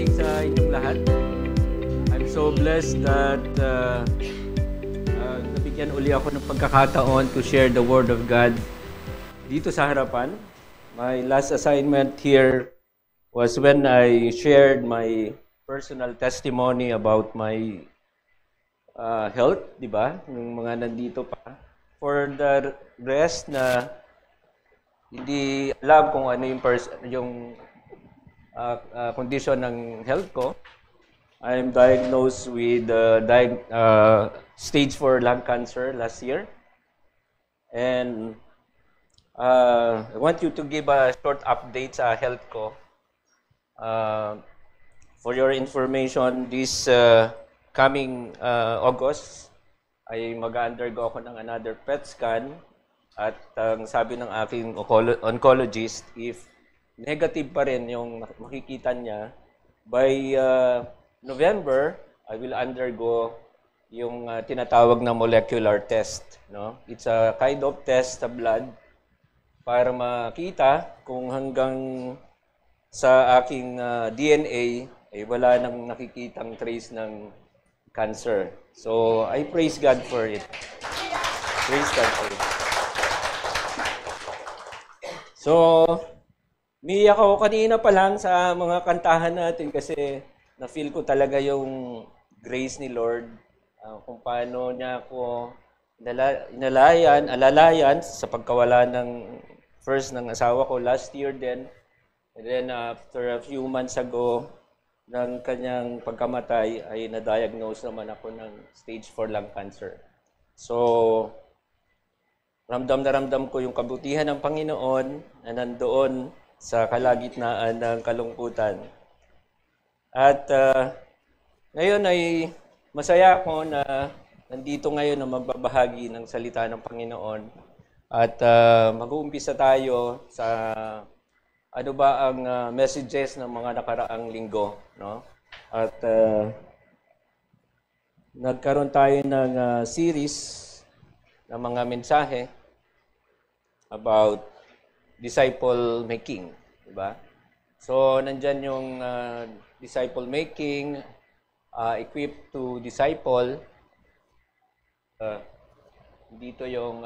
morning sa inyong lahat. I'm so blessed that nabigyan uli ako ng pagkakataon to share the Word of God dito sa harapan. My last assignment here was when I shared my personal testimony about my health, di ba? Yung mga nandito pa. For the rest na hindi alam kung ano yung condition ng health ko, I'm diagnosed with stage 4 lung cancer last year. And I want you to give a short update sa health ko. For your information, this coming August, ay mag-undergo ako ng another PET scan. At sabi ng aking oncologist, if negative pa rin yung makikita niya, by November, I will undergo yung tinatawag na molecular test. No? It's a kind of test sa blood para makita kung hanggang sa aking DNA ay wala nang nakikitang trace ng cancer. So, I praise God for it. Praise God for it. So, umiiyak ako kanina pa lang sa mga kantahan natin kasi na-feel ko talaga yung grace ni Lord, kung paano niya ako alalayan sa pagkawala ng first ng asawa ko last year din. And then after a few months ago ng kanyang pagkamatay ay na-diagnose naman ako ng stage 4 lung cancer. So, ramdam na ramdam ko yung kabutihan ng Panginoon na nandoon sa kalagitnaan ng kalungkutan. At ngayon ay masaya ako na nandito ngayon na magbabahagi ng salita ng Panginoon. At mag-uumpisa tayo sa ano ba ang messages ng mga nakaraang linggo. No? At nagkaroon tayo ng series ng mga mensahe about disciple making, di ba? So nandiyan yung disciple making, equipped to disciple. Dito yung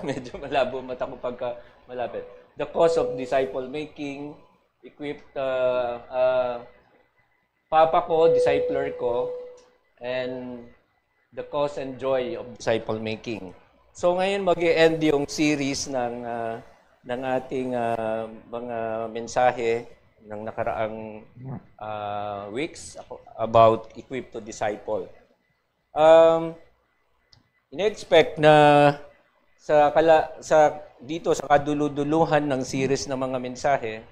medyo malabo mata ko pagka malapit. The cause of disciple making, equipped papa ko, discipler ko, and the cause and joy of disciple making. So ngayon mag-e-end yung series ng ating mga mensahe ng nakaraang weeks about equipped to disciple. Ina-expect na dito sa kaduluduluhan ng series ng mga mensahe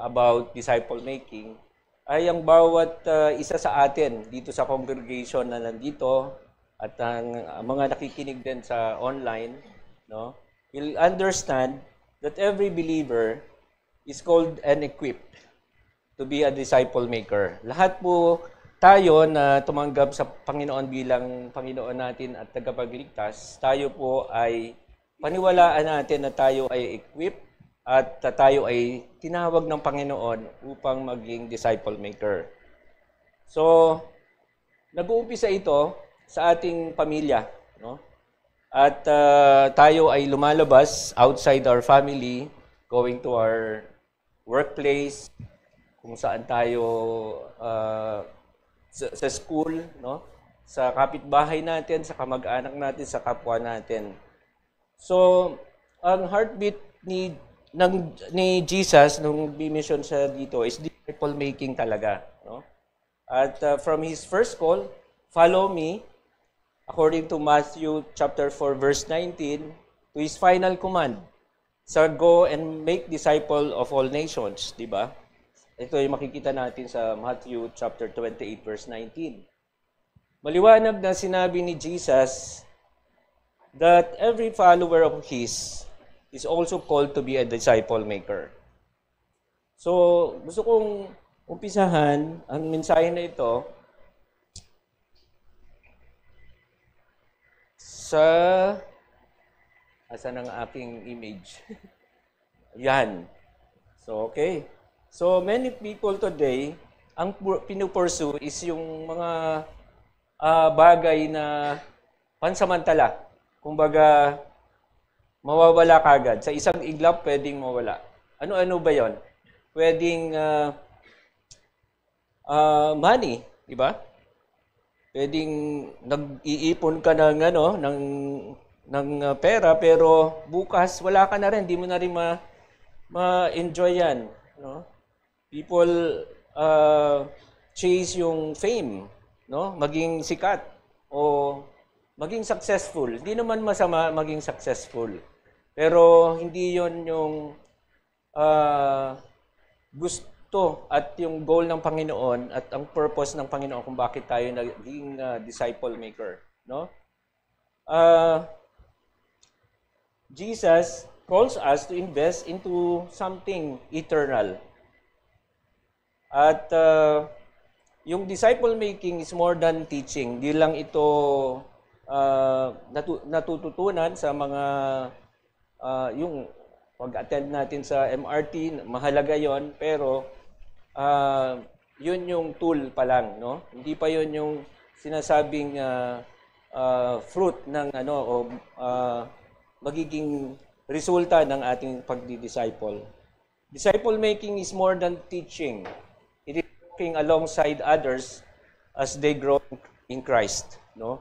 about disciple making ay ang bawat isa sa atin dito sa congregation na nandito at ang mga nakikinig din sa online, no, will understand that every believer is called and equipped to be a disciple maker. Lahat po tayo na tumanggap sa Panginoon bilang Panginoon natin at tagapagligtas, tayo po ay paniwalaan natin na tayo ay equipped at tayo ay tinawag ng Panginoon upang maging disciple maker. So, nag-uumpisa ito sa ating pamilya, no? At tayo ay lumalabas outside our family, going to our workplace, kung saan tayo sa school, no? Sa kapitbahay natin, sa kamag-anak natin, sa kapwa natin. So, ang heartbeat ni Jesus nung bi-mission siya dito is disciple making talaga, no? At from his first call, follow me, according to Matthew chapter 4 verse 19, to his final command, sa go and make disciple of all nations, di ba? Ito ay makikita natin sa Matthew chapter 28 verse 19. Maliwanag na sinabi ni Jesus that every follower of his is also called to be a disciple maker. So, gusto kong umpisahan ang mensahe na ito sa asan ang aking image. Yan. So, okay. So, many people today ang pinupursue is yung mga bagay na pansamantala. Kumbaga, mawawala kagad. Sa isang iglap, pwedeng mawala. Ano-ano ba yon? Pwedeng money, di ba? Pwedeng nag-iipon ka ng pera, pero bukas wala ka na rin, hindi mo na rin ma-enjoy yan, no? People chase yung fame, no? Maging sikat o maging successful. Hindi naman masama maging successful. Pero hindi 'yon yung gusto at yung goal ng Panginoon at ang purpose ng Panginoon kung bakit tayo naging disciple maker, no? Jesus calls us to invest into something eternal. At yung disciple making is more than teaching. Di lang ito natututunan sa mga yung pag-attend natin sa MRT, mahalaga yon, pero yun yung tool pa lang, no? Hindi pa yun yung sinasabing fruit ng magiging resulta ng ating pagdi-disciple. Disciple making is more than teaching. It is walking alongside others as they grow in Christ, no?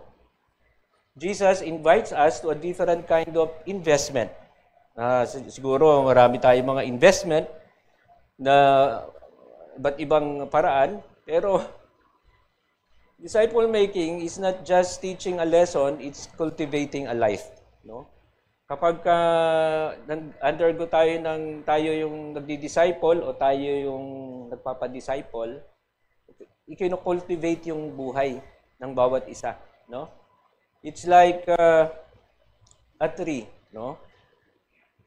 Jesus invites us to a different kind of investment. Siguro marami tayong mga investment na iba't ibang paraan, pero disciple making is not just teaching a lesson, it's cultivating a life, no? Kapag undergo tayo yung nagdi-disciple o tayo yung nagpapa-disciple, ikino-cultivate yung buhay ng bawat isa, no? It's like a tree, no?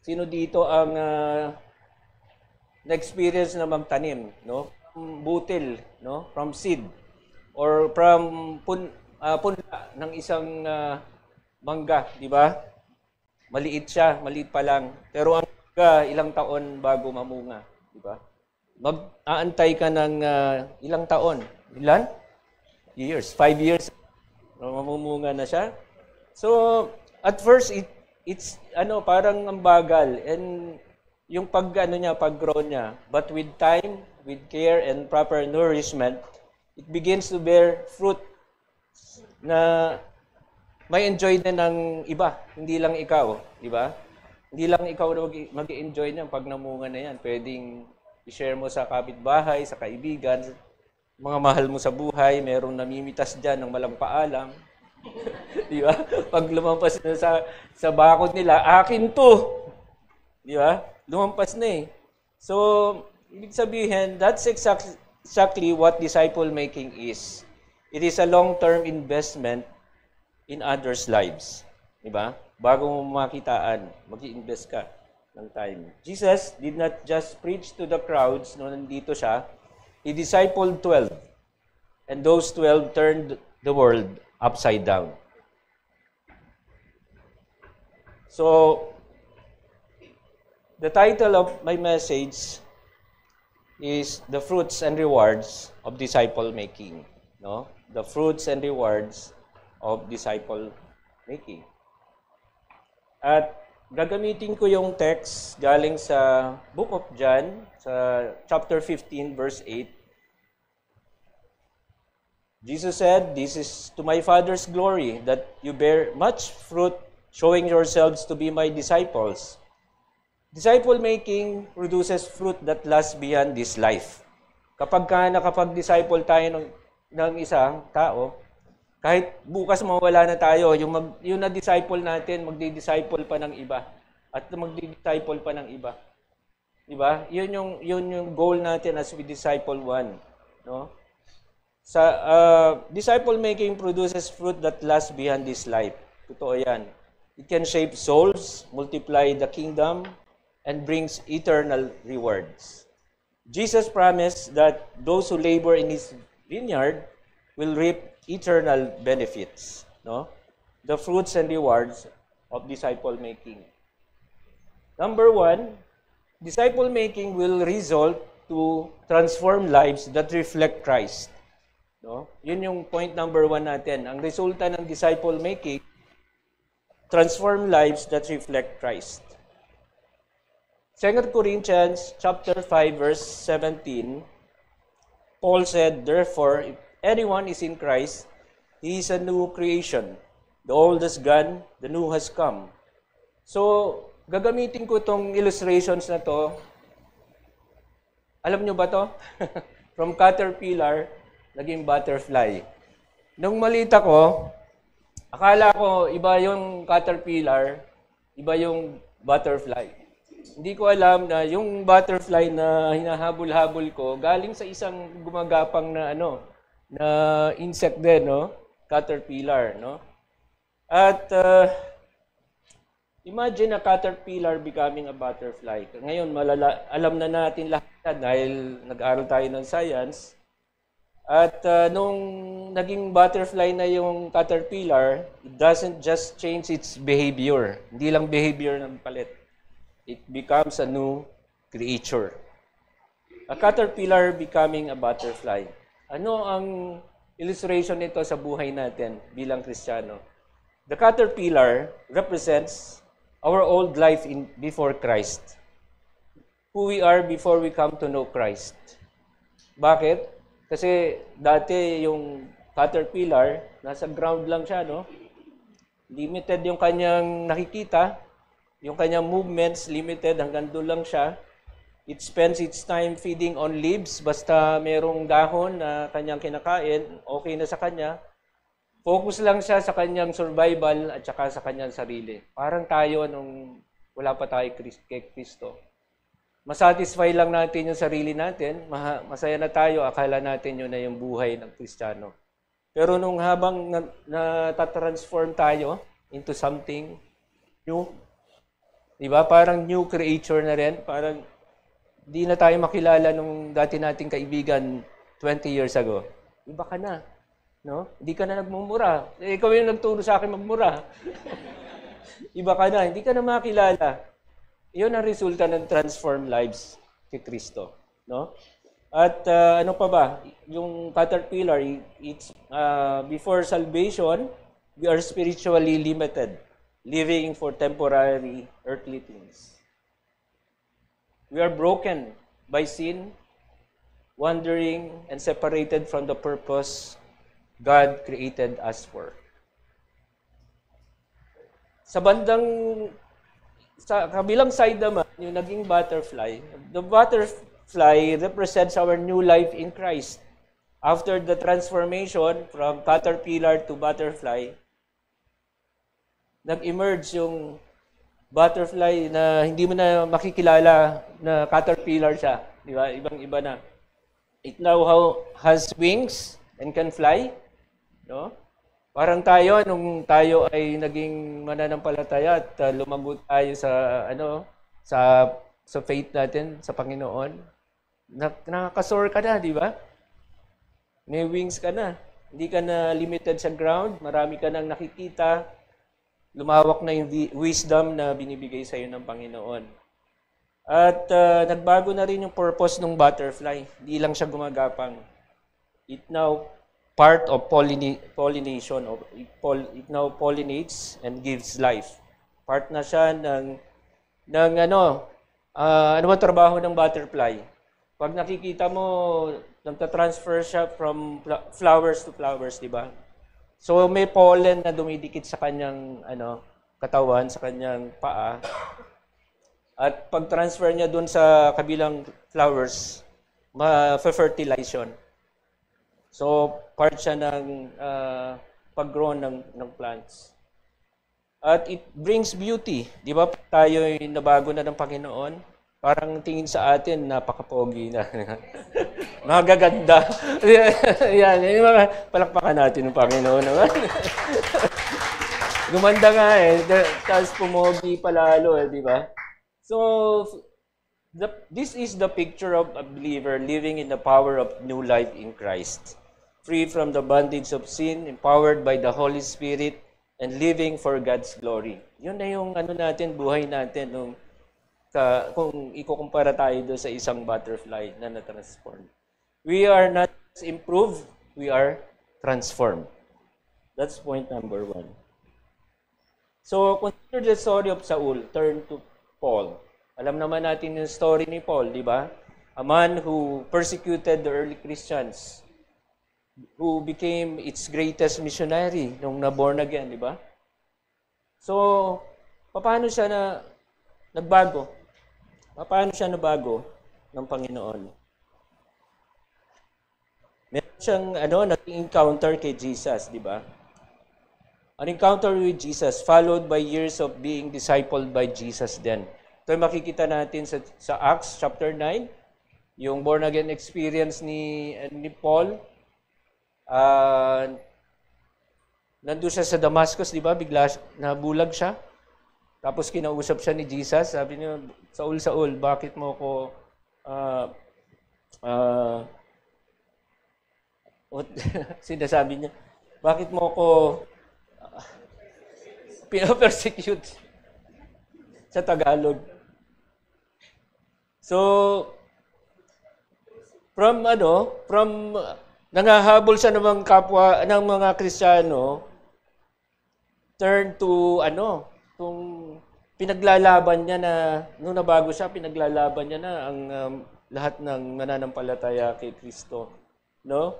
Sino dito ang na-experience na magtanim, no? From butil, no? From seed or from punla ng isang mangga, di ba? Maliit siya, maliit pa lang. Pero ang ilang taon bago mamunga, di ba? Mag-aantay ka ng ilang taon. Ilan? Years. 5 years. Mamumunga na siya. So, at first, it's parang ang bagal. And yung pag-grow niya. But with time, with care and proper nourishment, it begins to bear fruit na may enjoy din ng iba, hindi lang ikaw, di ba? Hindi lang ikaw na mag-enjoy niyan pag namunga na yan. Pwedeng i-share mo sa kapitbahay, sa kaibigan, mga mahal mo sa buhay, merong namimitas diyan ng walang paalam. Di ba? Pag lumampas na sa bakod nila, akin to. Di ba? Lumampas na eh. So, ibig sabihin, that's exactly what disciple making is. It is a long-term investment in others' lives. Diba? Bago mo makitaan, mag-i-invest ka ng time. Jesus did not just preach to the crowds nung nandito siya. He discipled 12. And those 12 turned the world upside down. So, the title of my message is The Fruits and Rewards of Disciple Making. No? The fruits and rewards of disciple making. At gagamitin ko yung text galing sa Book of John, sa chapter 15, verse 8. Jesus said, "This is to my Father's glory, that you bear much fruit, showing yourselves to be my disciples." Disciple making produces fruit that lasts beyond this life. Kapag nakapag-disciple tayo ng isang tao, kahit bukas mawala na tayo, yung na-disciple natin, magdi-disciple pa ng iba. At magdi-disciple pa ng iba. Diba? Yun yung goal natin as we disciple one. No? Disciple making produces fruit that lasts beyond this life. Totoo yan. It can shape souls, multiply the kingdom, and brings eternal rewards. Jesus promised that those who labor in His vineyard will reap eternal benefits, no? The fruits and rewards of disciple making. Number 1, disciple making will result to transform lives that reflect Christ. No? Yun yung point number 1 natin. Ang resulta ng disciple making, transform lives that reflect Christ. 2 Corinthians chapter 5 verse 17, Paul said, "Therefore, if anyone is in Christ, he is a new creation. The old has gone, the new has come." So, gagamitin ko tong illustrations na to. Alam nyo ba to? From caterpillar, naging butterfly. Nung maliit ako, akala ko iba yung caterpillar, iba yung butterfly. Hindi ko alam na yung butterfly na hinahabol-habol ko, galing sa isang gumagapang na na insect din, no? Caterpillar, no? At imagine a caterpillar becoming a butterfly. Ngayon, alam na natin lahat dahil nag-aaral tayo ng science. At nung naging butterfly na yung caterpillar, it doesn't just change its behavior. Hindi lang behavior ng palit. It becomes a new creature. A caterpillar becoming a butterfly. Ano ang illustration nito sa buhay natin bilang Kristiyano? The caterpillar represents our old life before Christ. Who we are before we come to know Christ. Bakit? Kasi dati yung caterpillar, nasa ground lang siya, no? Limited yung kanyang nakikita, yung kanyang movements, limited, hanggang doon lang siya. It spends its time feeding on leaves, basta merong dahon na kanyang kinakain, okay na sa kanya. Focus lang siya sa kanyang survival at saka sa kanyang sarili. Parang tayo nung wala pa tayo kay Kristo. Masatisfy lang natin yung sarili natin, masaya na tayo, akala natin yun na yung buhay ng Kristiyano. Pero nung habang natatransform tayo into something new, di ba? Parang new creature na rin, parang di na tayo makilala nung dati nating kaibigan 20 years ago. Iba ka na, no? Hindi ka na nagmumura. Ikaw yung nagturo sa akin magmura. Iba ka na, hindi ka na makilala. Iyon ang resulta ng transformed lives kay Kristo, no? At ano pa ba? Yung caterpillar, it's before salvation, we are spiritually limited, living for temporary earthly things. We are broken by sin, wandering and separated from the purpose God created us for. Sa kabilang side naman, yung naging butterfly, the butterfly represents our new life in Christ. After the transformation from caterpillar to butterfly, nag-emerge yung butterfly na hindi mo na makikilala na caterpillar siya. Di ba? Ibang-iba na. It now has wings and can fly. No? Parang tayo, nung tayo ay naging mananampalataya at lumago tayo sa faith natin sa Panginoon, nakakasoar ka na, di ba? May wings ka na. Hindi ka na limited sa ground, marami ka nang nakikita, lumawak na yung wisdom na binibigay sa iyo ng Panginoon. At nagbago na rin yung purpose ng butterfly. Hindi lang siya gumagapang. It now part of pollination. It now pollinates and gives life. Part na siya ng ano ba trabaho ng butterfly? Pag nakikita mo, nagta-transfer siya from flowers to flowers, di ba? So may pollen na dumidikit sa kanyang katawan, sa kanyang paa. At pag-transfer niya dun sa kabilang flowers, ma-fertilization. So, part siya ng pag-grow ng plants. At it brings beauty. Di ba tayo nabago na ng Panginoon? Parang tingin sa atin, napaka-pogi na. Magaganda. Yan, palakpakan natin ng Panginoon naman. Gumanda nga tapos pumogi palalo di ba? So, this is the picture of a believer living in the power of new life in Christ. Free from the bondage of sin, empowered by the Holy Spirit, and living for God's glory. Yun na yung natin, buhay natin. kung ikukumpara tayo doon sa isang butterfly na na-transform. We are not improved, we are transformed. That's point number 1. So, consider the story of Saul. Turn to Paul. Alam naman natin yung story ni Paul, di ba? A man who persecuted the early Christians, who became its greatest missionary nung na-born again, di ba? So, paano siya nagbago? Paano siya nabago ng Panginoon? Meron siyang nag-encounter kay Jesus, di ba? An encounter with Jesus followed by years of being discipled by Jesus then. Ito makikita natin sa Acts chapter 9, yung born again experience ni Paul. Nandun siya sa Damascus, di ba? Bigla nabulag siya. Tapos kinausap siya ni Jesus. Sabi niya, Saul, Saul, bakit mo ko sinasabi niya, bakit mo ko pinapersecute sa Tagalog? So, from nangahabol siya ng mga kapwa, ng mga Kristiyano, turn to kung pinaglalaban niya na, nung nabago siya, pinaglalaban niya na ang lahat ng mananampalataya kay Kristo. No?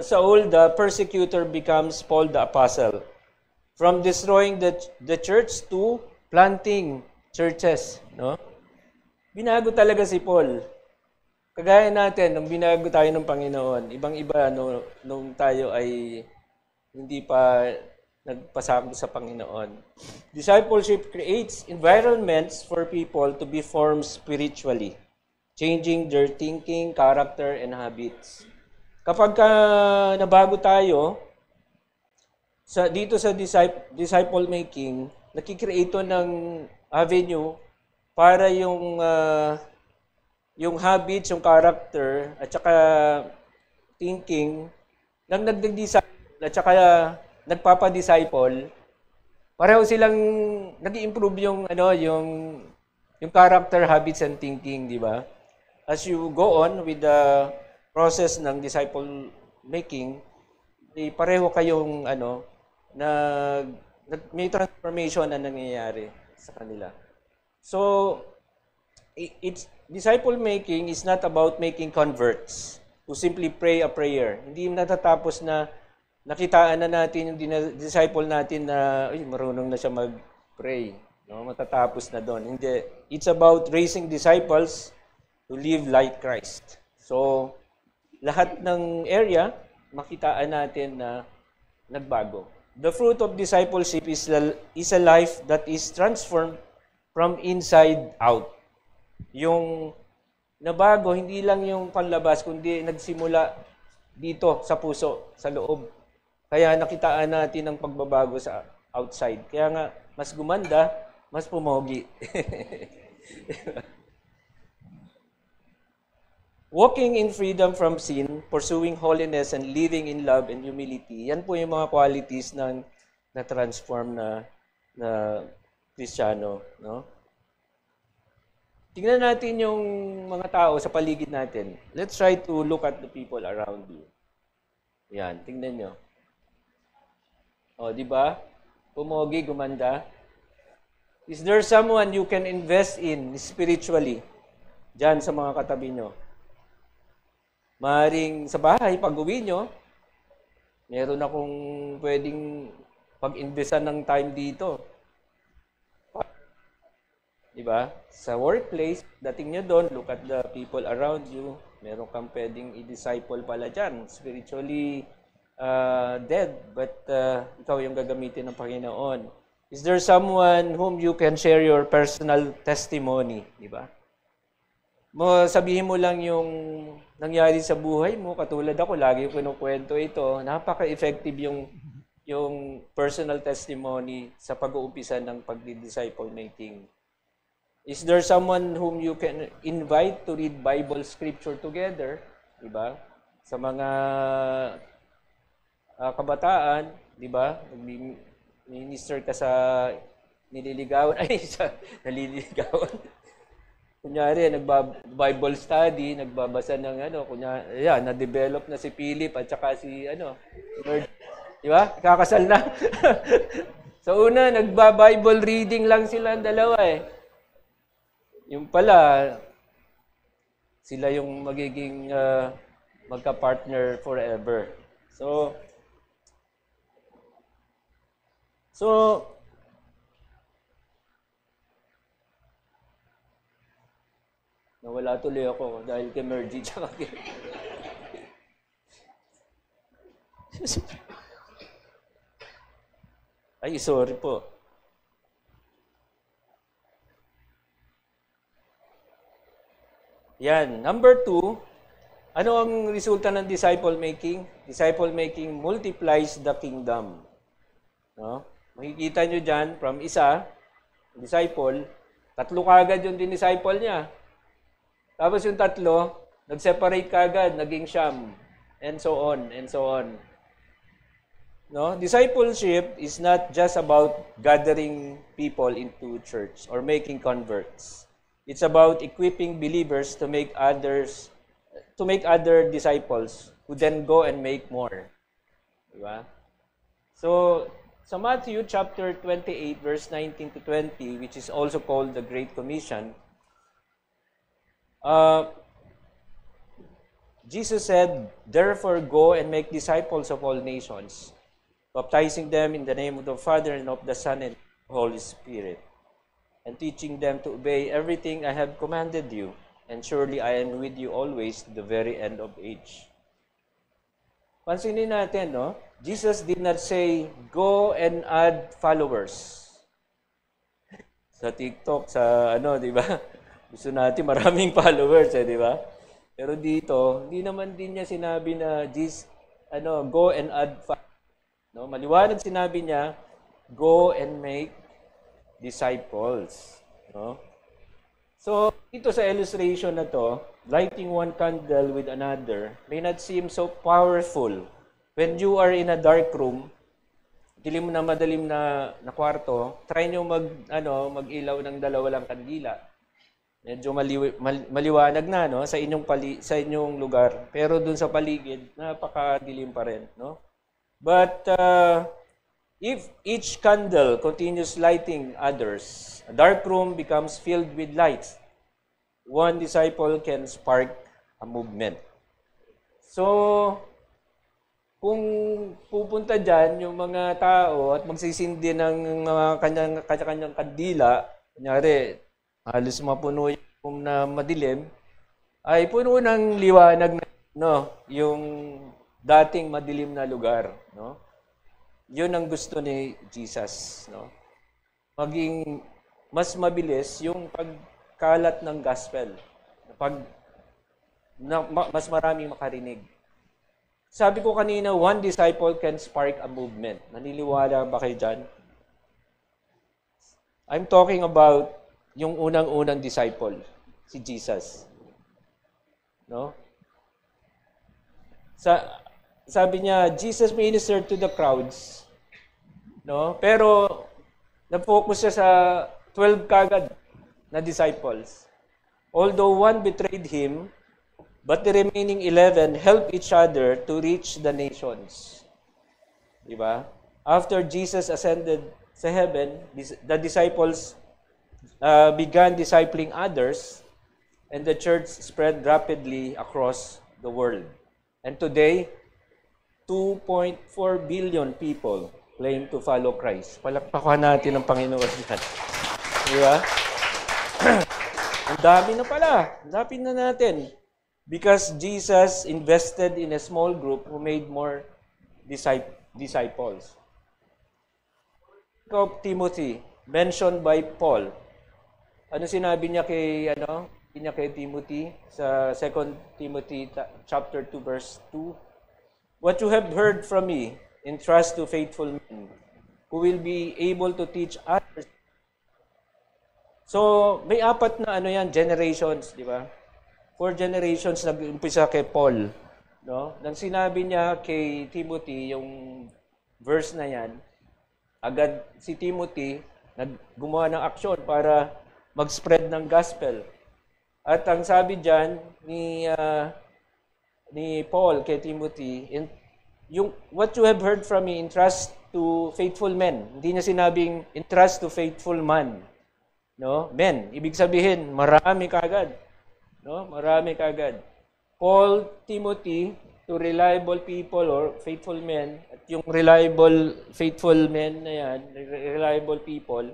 Saul, the persecutor, becomes Paul the apostle. From destroying the church to planting churches. No? Binago talaga si Paul. Kagaya natin, nung binago tayo ng Panginoon, ibang-iba nung tayo ay hindi pa nagpasako sa Panginoon. Discipleship creates environments for people to be formed spiritually, changing their thinking, character, and habits. Kapag nabago tayo, dito sa disciple making, nakikreate ng avenue para yung habits, yung character, at saka thinking ng nagdi-disciple at saka nagpapa-disciple, pareho silang nag-i-improve yung character, habits, and thinking, di ba? As you go on with the process ng disciple making, pareho kayong may transformation na nangyayari sa kanila. So, disciple making is not about making converts who simply pray a prayer. Hindi natatapos na nakitaan na natin yung disciple natin na marunong na siya mag-pray. No? Matatapos na doon. Hindi. It's about raising disciples to live like Christ. So, lahat ng area, makitaan natin na nagbago. The fruit of discipleship is a life that is transformed from inside out. Yung nabago, hindi lang yung panlabas, kundi nagsimula dito sa puso, sa loob. Kaya nakitaan natin ang pagbabago sa outside. Kaya nga, mas gumanda, mas pumogi. Walking in freedom from sin, pursuing holiness, and living in love and humility, yan po yung mga qualities ng na-transform na Kristiyano. No? Tingnan natin yung mga tao sa paligid natin. Let's try to look at the people around you. Yan, tingnan nyo. O, di ba? Pumogi, gumanda. Is there someone you can invest in spiritually? Diyan sa mga katabi nyo. Maaaring sa bahay, pag-uwi nyo, meron akong pwedeng pag-investan ng time dito. Diba? Sa workplace, dating nyo doon, look at the people around you. Meron kang pwedeng i-disciple pala dyan. Spiritually dead, but ikaw yung gagamitin ng Panginoon. Is there someone whom you can share your personal testimony? Diba? Sabihin mo lang yung nangyari sa buhay mo, katulad ako, lagi ko kinukwento ito. Napaka-effective yung personal testimony sa pag-uumpisa ng pagdi-disciple making. Is there someone whom you can invite to read Bible scripture together? Diba? Sa mga kabataan, diba? Minister ka sa nililigawan, naliligawan. Kunyari, nagba-Bible study, nagbabasa ng kunyari, na-develop na si Philip at saka si di ba? Kakasal na. Sa una, nagba-Bible reading lang sila ang dalawa eh. Yung pala, sila yung magiging magka-partner forever. So, nawala tuloy ako dahil kay Mergy tsaka kay... Ay, sorry po. Yan. Number 2, ano ang resulta ng disciple making? Disciple making multiplies the kingdom. No? Makikita nyo dyan, from isa, disciple, 3 kagad yung din-disciple niya. Tapos yung 3, nag-separate kagad, naging siyam, and so on, and so on. No? Discipleship is not just about gathering people into church or making converts. It's about equipping believers to make other disciples who then go and make more. Diba? So, sa Matthew chapter 28 verse 19 to 20, which is also called the Great Commission, Jesus said, "Therefore go and make disciples of all nations, baptizing them in the name of the Father and of the Son and the Holy Spirit, and teaching them to obey everything I have commanded you. And surely I am with you always to the very end of age." Pansinin natin, no? Jesus did not say, go and add followers. Sa TikTok, sa di ba? Gusto natin maraming followers, di ba? Pero dito, hindi naman din niya sinabi na, go and add followers. No, maliwanag sinabi niya, go and make disciples. No? So, dito sa illustration na to, lighting one candle with another may not seem so powerful. When you are in a dark room, dilim na madalim na kwarto, try nyo mag-ilaw ng 2 lang kandila. Medyo maliwanag na sa inyong lugar. Pero dun sa paligid, napakadilim pa rin, no? But if each candle continues lighting others, a dark room becomes filled with lights. One disciple can spark a movement. So, kung pupunta dyan yung mga tao at magsisindi ng mga kanya-kanyang kandila, kunyari, halos mapuno yung na madilim, ay puno ng liwanag na, yung dating madilim na lugar, no? Yun ang gusto ni Jesus, no? Maging mas mabilis yung pagkalat ng gospel. Mas maraming makarinig. Sabi ko kanina, one disciple can spark a movement. Naniniwala ba kayo dyan? I'm talking about yung unang-unang disciple, si Jesus. No? Sabi niya, Jesus ministered to the crowds. No? Pero, na-focus siya sa 12 kagad na disciples. Although one betrayed him, but the remaining 11 helped each other to reach the nations. Diba? After Jesus ascended sa heaven, the disciples began discipling others, and the church spread rapidly across the world. And today, 2.4 billion people claim to follow Christ. Palakpakan natin ang Panginoon dyan. Diba? Ang dami na pala. Lapin na natin. Because Jesus invested in a small group who made more disciples. Of Timothy, mentioned by Paul. Ano sinabi niya kay Timothy sa 2 Timothy chapter 2 verse 2? What you have heard from me, entrust to faithful men who will be able to teach others. So, may 4 na generations, di ba? 4 generations nag-umpisa kay Paul, no? Nang sinabi niya kay Timothy yung verse na yan, agad si Timothy gumawa ng aksyon para mag-spread ng gospel. At ang sabi diyan ni Paul kay Timothy, yung what you have heard from me, entrust to faithful men. Hindi niya sinabing entrust to faithful man. No? Men, ibig sabihin marami kagad. No? Marami kagad. Paul, Timothy, to reliable people or faithful men, at yung reliable, faithful men na yan, reliable people,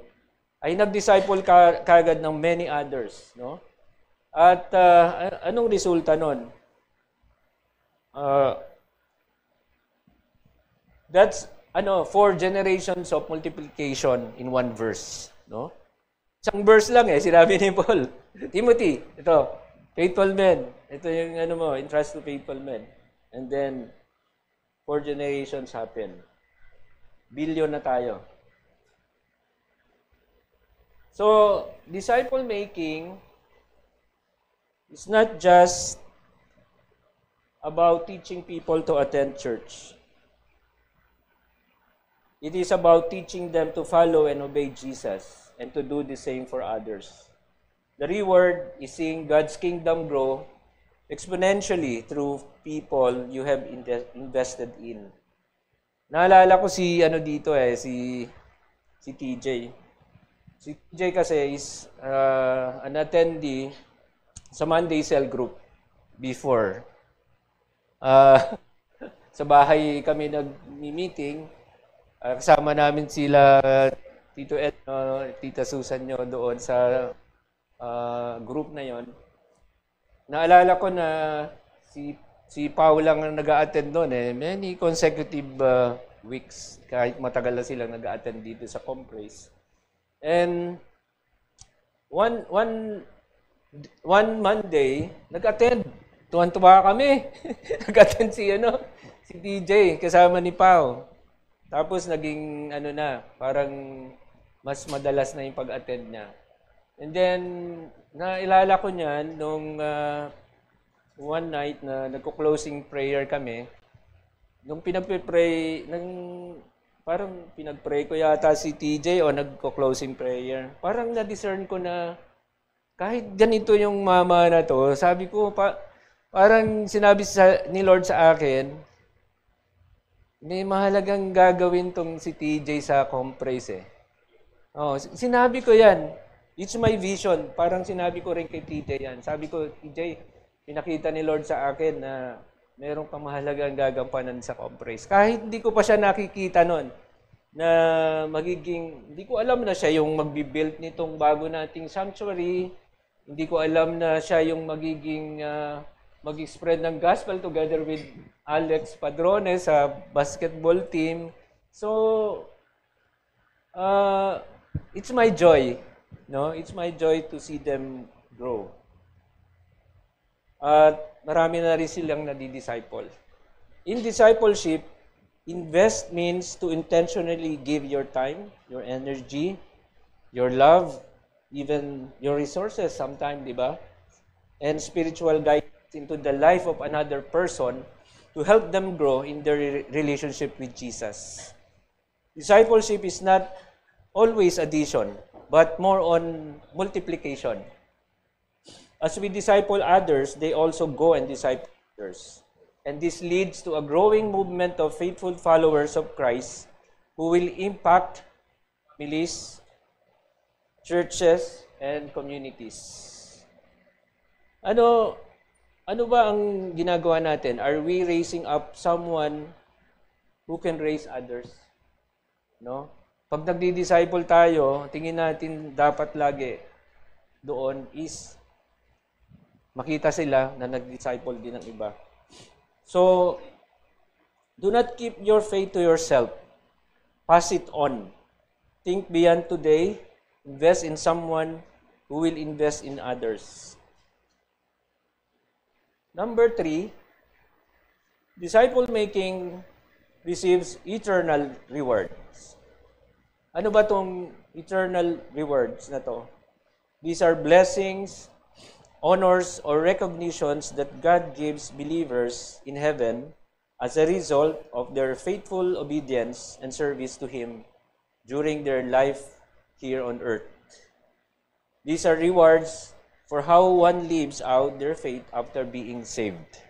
ay nag-disciple kagad ng many others. No? At anong resulta nun? That's 4 generations of multiplication in one verse. No? Isang verse lang sinabi ni Paul. Timothy, ito, faithful men. Ito yung entrust to faithful men. And then, 4 generations happen. Billion na tayo. So, disciple making is not just about teaching people to attend church. It is about teaching them to follow and obey Jesus and to do the same for others. The reward is seeing God's kingdom grow exponentially through people you have invested in. Naalala ko si TJ. Si TJ kasi is an attendee sa Monday Cell Group before. Sa bahay kami nag-meeting. Kasama namin sila Tito Ed, Tita Susan nyo doon sa group na yon. Naalala ko na si Pao lang ang nag-a-attend doon many consecutive weeks kahit matagal na silang nag-a-attend dito sa Compres. And one Monday nag-attend. Tuwan-tuwa kami. Nag-attend si TJ kasama ni Pao. Tapos naging parang mas madalas na yung pag-attend niya. And then, nailala ko niyan nung one night na nagko-closing prayer kami. Nung pinagpe-pray, parang pinag-pray ko yata si TJ o nagko-closing prayer. Parang na-discern ko na kahit ganito yung mama na to, sabi ko, parang sinabi ni Lord sa akin, may mahalagang gagawin tong si TJ sa Compres sinabi ko yan. It's my vision. Parang sinabi ko rin kay TJ yan. Sabi ko, TJ, pinakita ni Lord sa akin na merong pamahalagang gagampanan sa Compres. Kahit hindi ko pa siya nakikita nun, na hindi ko alam na siya yung magbibuild nitong bago nating sanctuary. Hindi ko alam na siya yung mag-spread ng gospel together with Alex Padrone sa basketball team. So, it's my joy. No, it's my joy to see them grow. At marami na rin silang nadi-disciple. In discipleship, invest means to intentionally give your time, your energy, your love, even your resources sometimes, di ba? And spiritual guidance into the life of another person to help them grow in their relationship with Jesus. Discipleship is not always addition, but more on multiplication. As we disciple others, they also go and disciple others. And this leads to a growing movement of faithful followers of Christ who will impact families, churches, and communities. Ano ba ang ginagawa natin? Are we raising up someone who can raise others? No? Pag nagdi-disciple tayo, tingin natin dapat lagi doon is makita sila na nag-disciple din ng iba. So, do not keep your faith to yourself. Pass it on. Think beyond today. Invest in someone who will invest in others. Number 3, disciple making receives eternal rewards. Ano ba tong eternal rewards na to? These are blessings, honors, or recognitions that God gives believers in heaven as a result of their faithful obedience and service to Him during their life here on earth. These are rewards for how one lives out their faith after being saved.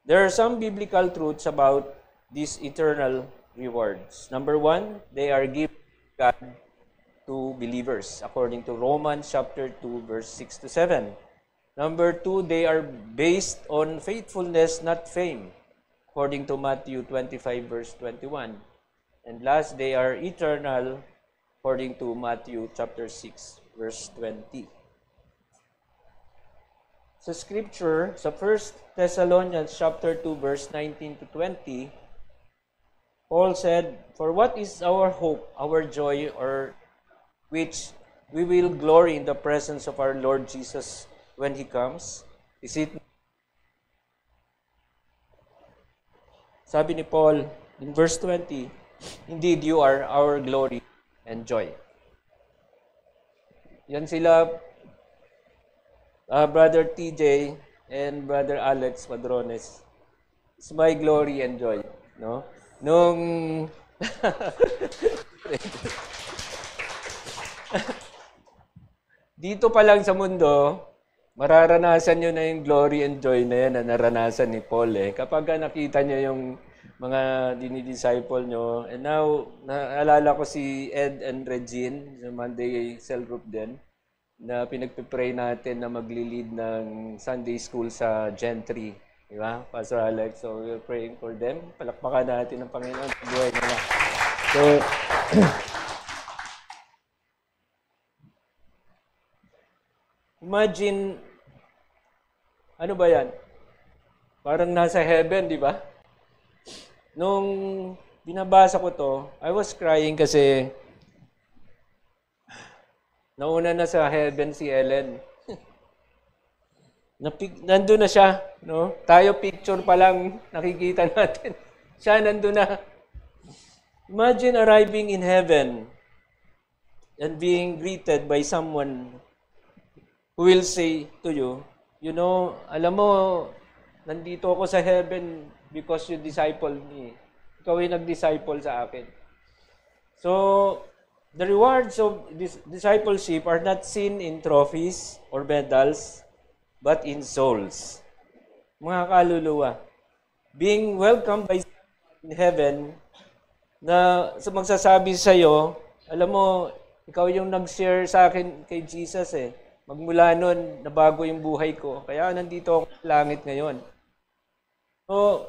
There are some biblical truths about these eternal rewards. Number one, they are given by God to believers, according to Romans chapter 2, verse 6 to 7. Number two, they are based on faithfulness, not fame, according to Matthew 25, verse 21. And last, they are eternal, according to Matthew chapter 6, verse 20. Sa scripture, sa 1 Thessalonians chapter 2, verse 19 to 20, Paul said, "For what is our hope, our joy, or which we will glory in the presence of our Lord Jesus when He comes? Is it..." Sabi ni Paul in verse 20, "Indeed, you are our glory and joy." Yan sila, Brother TJ and Brother Alex Padrones. It's my glory and joy. No? Nung dito pa lang sa mundo, mararanasan nyo na yung glory and joy na yan na naranasan ni Paul. Kapag nakita nyo yung mga dinidisciple nyo, and now, naalala ko si Ed and Regine, sa Monday Cell Group din, na pinagpipray natin na magli-lead ng Sunday School sa Gentry. Di ba, Pastor Alex? So, we're praying for them. Palakpakan natin ng Panginoon sa buhay nila. So, imagine, ano ba yan? Parang nasa heaven, di ba? Nung binabasa ko to, I was crying kasi nauna na sa heaven si Ellen. Nandun na siya. No? Tayo picture pa lang nakikita natin. Siya nandun na. Imagine arriving in heaven and being greeted by someone who will say to you, you know, alam mo, nandito ako sa heaven because you discipled me. Ikaw ay nag-disciple sa akin. So, the rewards of this discipleship are not seen in trophies or medals, but in souls. Mga kaluluwa. Being welcomed by in heaven, na magsasabi sa iyo, alam mo, ikaw yung nag-share sa akin kay Jesus Magmula nun, nabago yung buhay ko. Kaya nandito ako sa langit ngayon. So,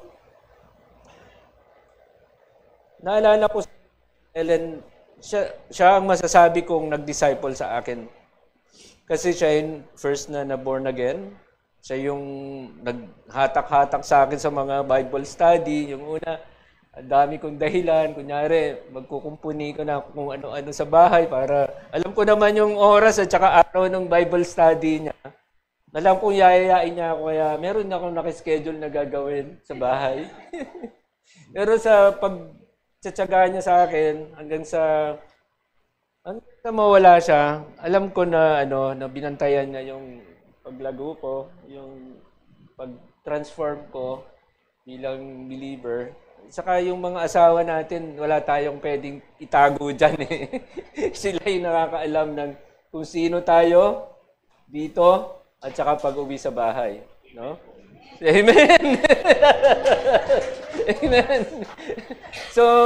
naalala ko si Ellen, siya ang masasabi kong nag-disciple sa akin. Kasi siya yung first na born again. Siya yung naghatak-hatak sa akin sa mga Bible study. Yung una, ang dami kong dahilan. Kunyari, magkukumpuni ko na kung ano-ano sa bahay para alam ko naman yung oras at saka araw ng Bible study niya. Alam kong yayayain niya ako, kaya meron akong nakaschedule na gagawin sa bahay. Pero sa pagtsatsaga niya sa akin, hanggang sa mawala siya, alam ko na na binantayan niya yung paglago ko, yung pag-transform ko bilang believer. Saka yung mga asawa natin, wala tayong pwedeng itago dyan Sila yung nakakaalam ng kung sino tayo dito at saka pag-uwi sa bahay. No? Amen! Amen! So,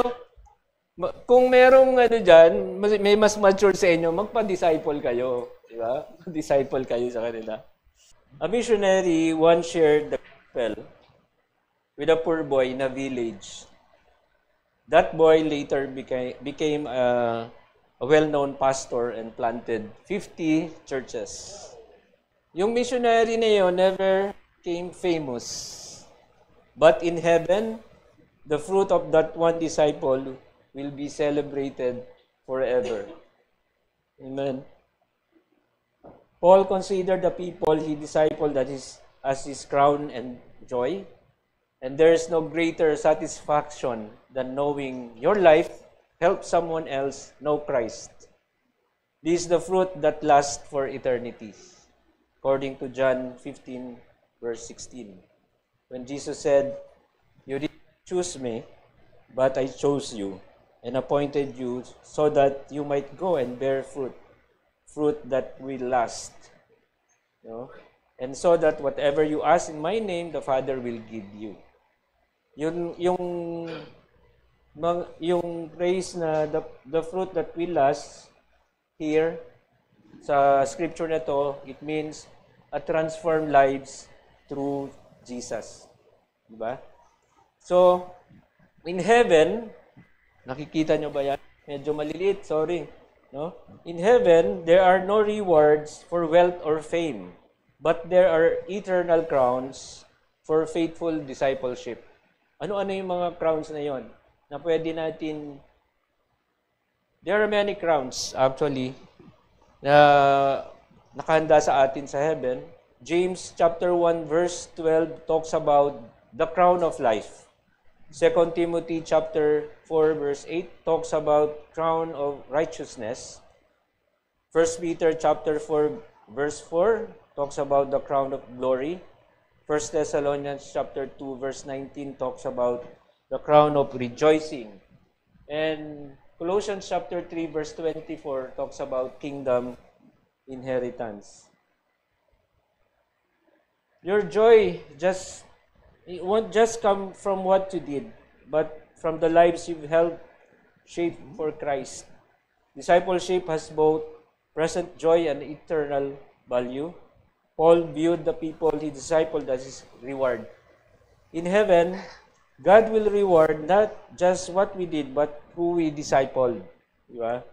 kung merong dyan, may mas mature sa inyo, magpa-disciple kayo. Di ba? Disciple kayo sa kanila. A missionary once shared the gospel with a poor boy in a village. That boy later became a well-known pastor and planted 50 churches. Yung missionary na yun never became famous. But in heaven, the fruit of that one disciple will be celebrated forever. Amen. Paul considered the people he discipled as his crown and joy. And there is no greater satisfaction than knowing your life helps someone else know Christ. This is the fruit that lasts for eternity. According to John 15, verse 16. When Jesus said, "You didn't choose me, but I chose you, and appointed you so that you might go and bear fruit, fruit that will last. You know? And so that whatever you ask in my name, the Father will give you. Yung praise na the fruit that will last here sa scripture na to, it means a transformed lives through Jesus. Diba? So, in heaven, nakikita nyo ba yan? Medyo maliliit, sorry. No? In heaven, there are no rewards for wealth or fame, but there are eternal crowns for faithful discipleship. Ano-ano yung mga crowns na yon na pwede natin... There are many crowns, actually, na nakahanda sa atin sa heaven. James chapter 1 verse 12 talks about the crown of life. 2 Timothy chapter 4 verse 8 talks about crown of righteousness. 1 Peter chapter 4 verse 4 talks about the crown of glory. 1 Thessalonians chapter 2 verse 19 talks about the crown of rejoicing. And Colossians chapter 3 verse 24 talks about kingdom inheritance. Your joy it won't just come from what you did, but from the lives you've helped shape for Christ. Discipleship has both present joy and eternal value. Paul viewed the people he discipled as his reward. In heaven, God will reward not just what we did, but who we discipled. Diba?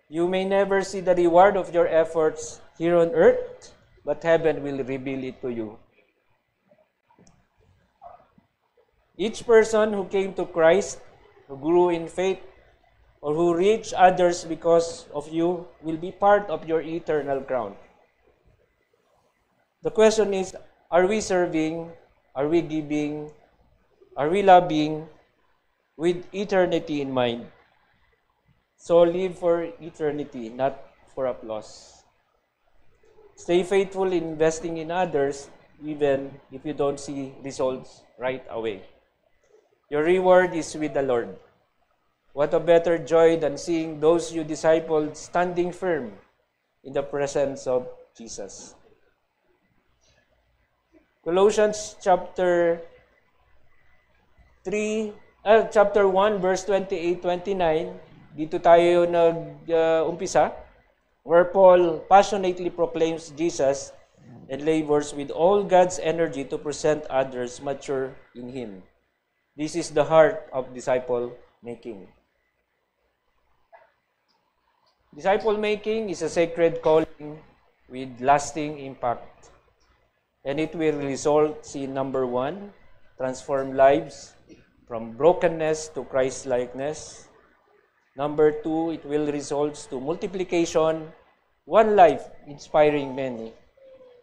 You may never see the reward of your efforts here on earth, but heaven will reveal it to you. Each person who came to Christ, who grew in faith, or who reached others because of you will be part of your eternal crown. The question is, are we serving, are we giving, are we loving with eternity in mind? So live for eternity, not for applause. Stay faithful in investing in others, even if you don't see results right away. Your reward is with the Lord. What a better joy than seeing those you discipled standing firm in the presence of Jesus. Colossians chapter 1 verse 28-29, dito tayo nag-umpisa, where Paul passionately proclaims Jesus and labors with all God's energy to present others mature in Him. This is the heart of disciple making. Disciple making is a sacred calling with lasting impact. And it will result in number 1, transform lives from brokenness to Christ-likeness. Number 2, it will result to multiplication, one life inspiring many.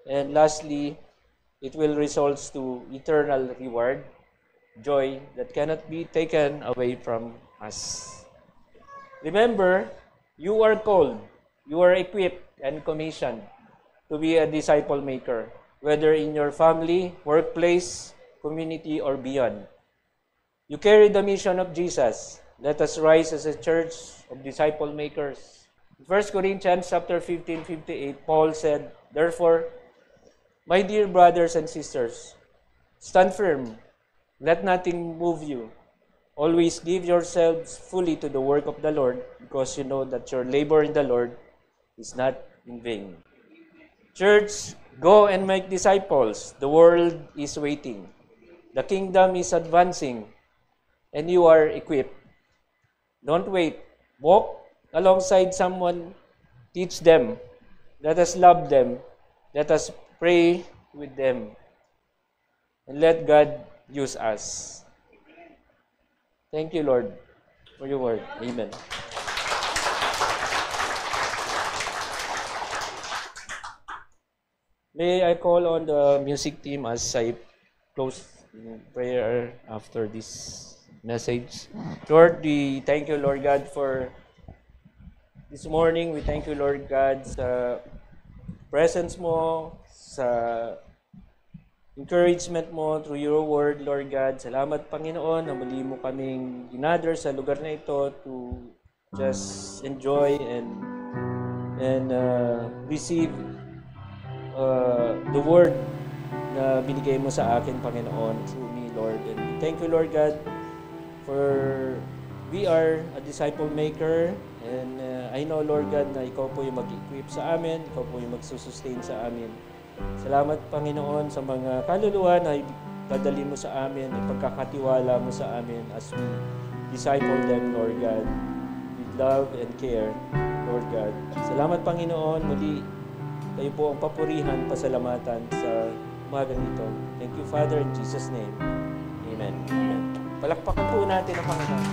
And lastly, it will result to eternal reward, joy that cannot be taken away from us. Remember, you are called, you are equipped and commissioned to be a disciple maker, whether in your family, workplace, community, or beyond. You carry the mission of Jesus. Let us rise as a church of disciple makers. In 1 Corinthians chapter 15:58, Paul said, "Therefore, my dear brothers and sisters, stand firm. Let nothing move you. Always give yourselves fully to the work of the Lord, because you know that your labor in the Lord is not in vain." Church, go and make disciples. The world is waiting. The kingdom is advancing, and you are equipped. Don't wait. Walk alongside someone. Teach them. Let us love them. Let us pray with them. And let God use us. Thank you, Lord, for your word. Amen. May I call on the music team as I close in prayer after this message. Lord, we thank you, Lord God, for this morning. We thank you, Lord God, sa presence mo, sa encouragement mo through your word, Lord God. Salamat, Panginoon, na muli mo kaming ginather sa lugar na ito to just enjoy and receive the word na binigay mo sa akin, Panginoon, through me, Lord. And thank you, Lord God, for we are a disciple maker. And I know, Lord God, na Ikaw po yung mag-equip sa amin, Ikaw po yung magsusustain sa amin. Salamat, Panginoon, sa mga kaluluwa na dadali mo sa amin, ipagkakatiwala mo sa amin as we disciple them, Lord God, with love and care, Lord God. Salamat, Panginoon, muli kayo po ang papurihan, pasalamatan sa umagang ito. Thank you, Father, in Jesus' name. Amen. Amen. Palakpakan po natin ang Panginoon.